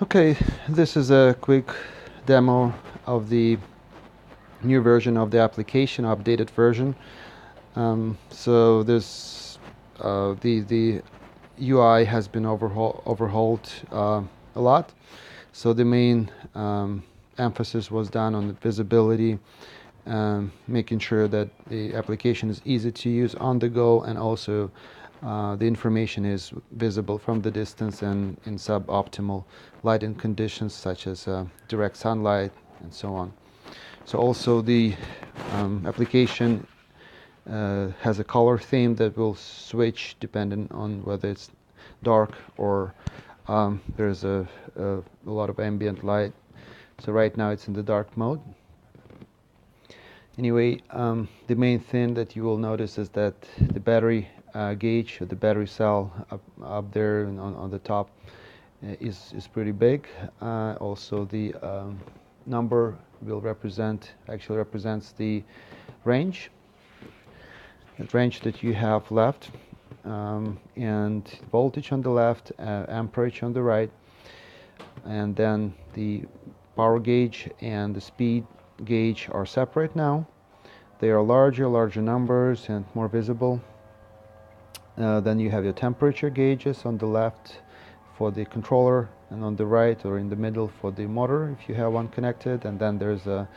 Okay, this is a quick demo of the new version of the application, updated version. So this the UI has been overhauled a lot. So the main emphasis was done on the visibility, making sure that the application is easy to use on the go, and also the information is visible from the distance and in suboptimal lighting conditions such as direct sunlight and so on. So also the application has a color theme that will switch depending on whether it's dark or there's a lot of ambient light. So right now it's in the dark mode. Anyway, the main thing that you will notice is that the battery gauge, or the battery cell up there and on the top is pretty big. Also the number will actually represents the range, that you have left, and voltage on the left, amperage on the right, and then the power gauge and the speed gauge are separate now. They are larger numbers and more visible. Then you have your temperature gauges on the left for the controller, and on the right or in the middle for the motor if you have one connected. And then there's a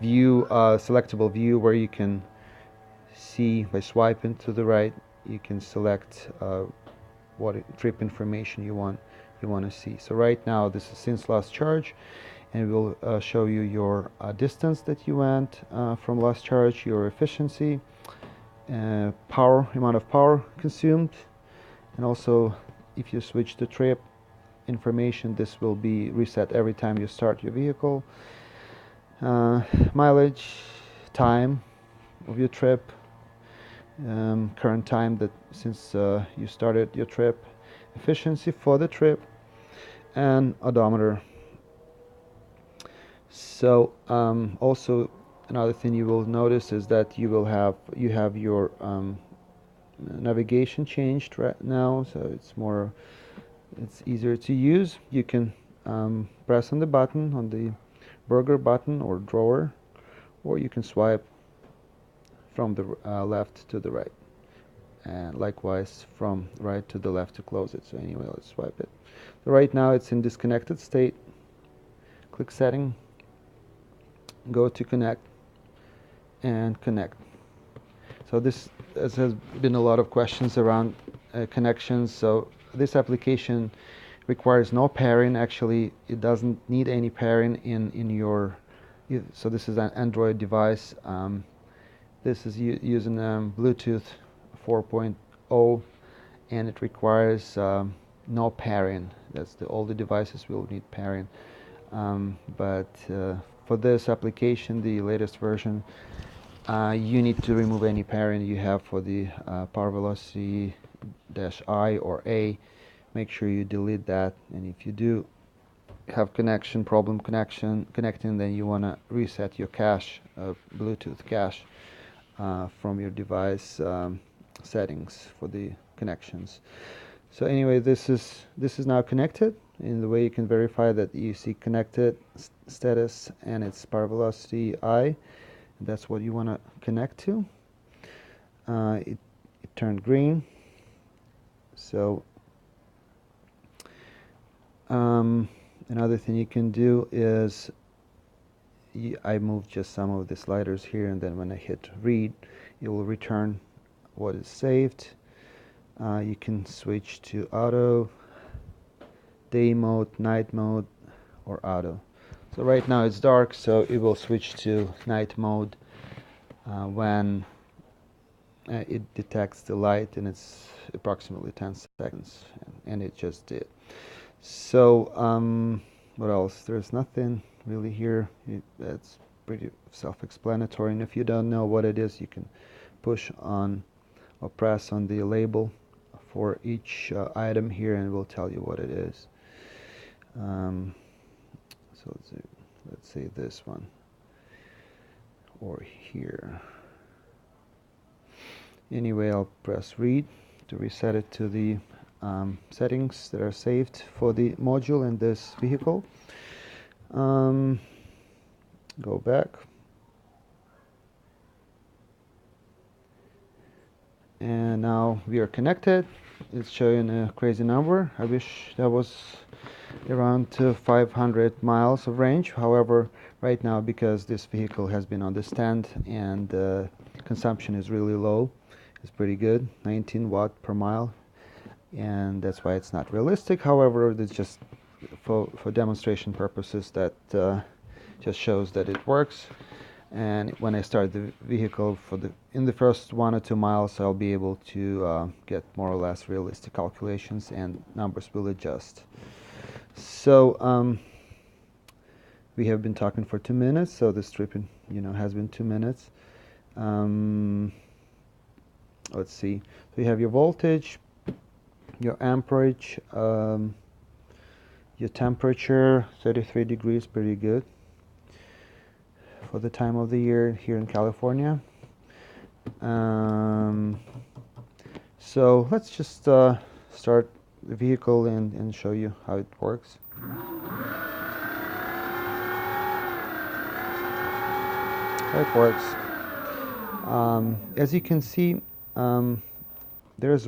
view, selectable view, where you can see by swiping to the right. You can select what trip information you want to see. So right now this is since last charge, and we'll show you your distance that you went from last charge, your efficiency, amount of power consumed, and also if you switch to trip information, this will be reset every time you start your vehicle. Mileage, time of your trip, current time that since you started your trip, efficiency for the trip, and odometer. So also another thing you will notice is that you have your navigation changed right now, so it's easier to use. You can press on the button, on the burger button or drawer, or you can swipe from the left to the right, and likewise from right to the left to close it. So anyway, let's swipe it. So right now it's in disconnected state. Click setting, go to connect, and connect. So this has been a lot of questions around connections. So this application requires no pairing. Actually, it doesn't need any pairing in your. So this is an Android device. This is using Bluetooth 4.0, and it requires no pairing. All the devices will need pairing, but for this application, the latest version, you need to remove any pairing you have for the power velocity -I or A. Make sure you delete that, and if you do have connecting, then you want to reset your cache, Bluetooth cache, from your device settings for the connections. So anyway, this is now connected. In the way you can verify that you see connected status and its power velocity I. That's what you want to connect to. It turned green. So another thing you can do is I moved just some of the sliders here, and then when I hit read, it will return what is saved. You can switch to auto, day mode, night mode, or auto. So right now it's dark, so it will switch to night mode when it detects the light, and it's approximately 10 seconds, and it just did. So what else? There's nothing really here. That's pretty self-explanatory, and if you don't know what it is, you can push on or press on the label for each item here, and it will tell you what it is. So let's say this one, or here. Anyway, I'll press read to reset it to the settings that are saved for the module in this vehicle. Go back. And now we are connected. It's showing a crazy number. I wish that was around 500 miles of range. However, right now, because this vehicle has been on the stand and consumption is really low, it's pretty good, 19 watt per mile, and that's why it's not realistic. However, it's just for demonstration purposes that just shows that it works. And when I start the vehicle in the first 1 or 2 miles, I'll be able to get more or less realistic calculations, and numbers will adjust. So we have been talking for 2 minutes, so this trip has been 2 minutes. Let's see. So you have your voltage, your amperage, your temperature, 33 degrees, pretty good for the time of the year here in California. So let's just start the vehicle and show you how it works. It works. As you can see, there's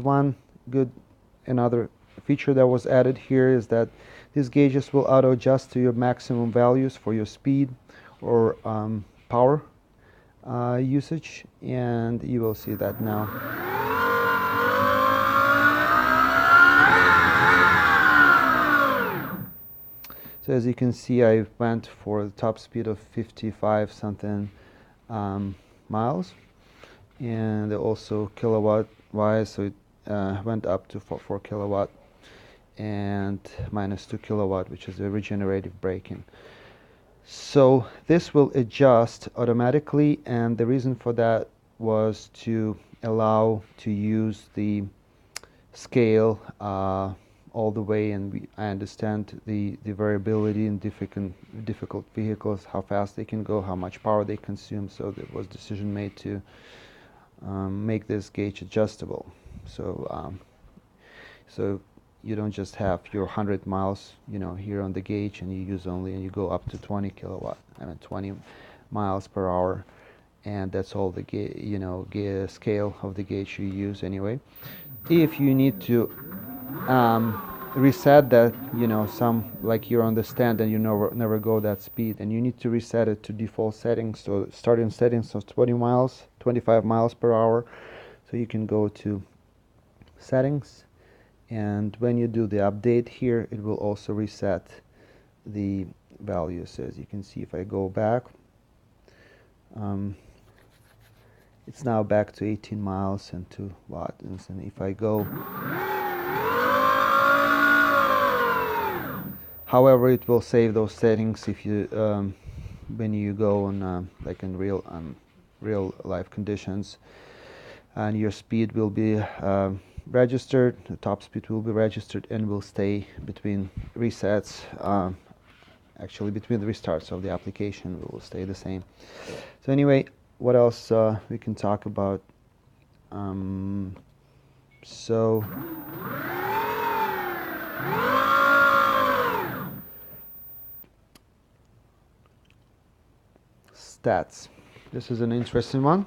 another feature that was added here is that these gauges will auto adjust to your maximum values for your speed or power usage, and you will see that now. So as you can see, I went for the top speed of 55 something miles, and also kilowatt wise, so it went up to 4 kilowatt and minus 2 kilowatt, which is the regenerative braking. So this will adjust automatically, and the reason for that was to allow to use the scale all the way, and I understand the variability in difficult vehicles, how fast they can go, how much power they consume, so there was decision made to make this gauge adjustable. So you don't just have your 100 miles, here on the gauge, and you you go up to 20 kilowatt, 20 miles per hour, and that's all the scale of the gauge you use anyway. If you need to reset that, like you're on the stand and you never go that speed, and you need to reset it to default settings. So starting settings of 25 miles per hour. So you can go to settings, and when you do the update here, it will also reset the values. So as you can see, if I go back, it's now back to 18 miles and 2 watts. And if I go, however, it will save those settings if you when you go on like in real life conditions, and your speed will be registered, the top speed will be registered, and will stay between resets. Actually, between the restarts of the application, it will stay the same. So anyway, what else we can talk about? So stats. This is an interesting one.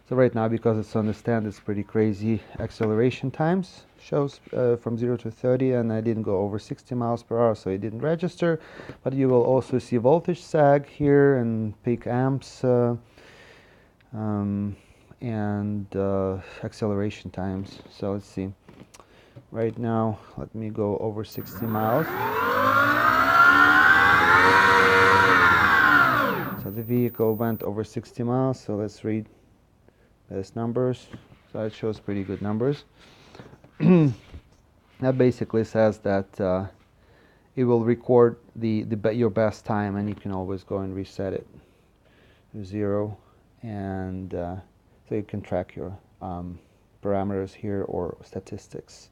So right now, because it's on the stand, it's pretty crazy acceleration times. Shows from 0 to 30, and I didn't go over 60 miles per hour, so it didn't register. But you will also see voltage sag here and peak amps and acceleration times. So let's see. Right now, let me go over 60 miles. So the vehicle went over 60 miles, so let's read those numbers. So it shows pretty good numbers. That basically says that it will record your best time, and you can always go and reset it to 0, and so you can track your parameters here or statistics.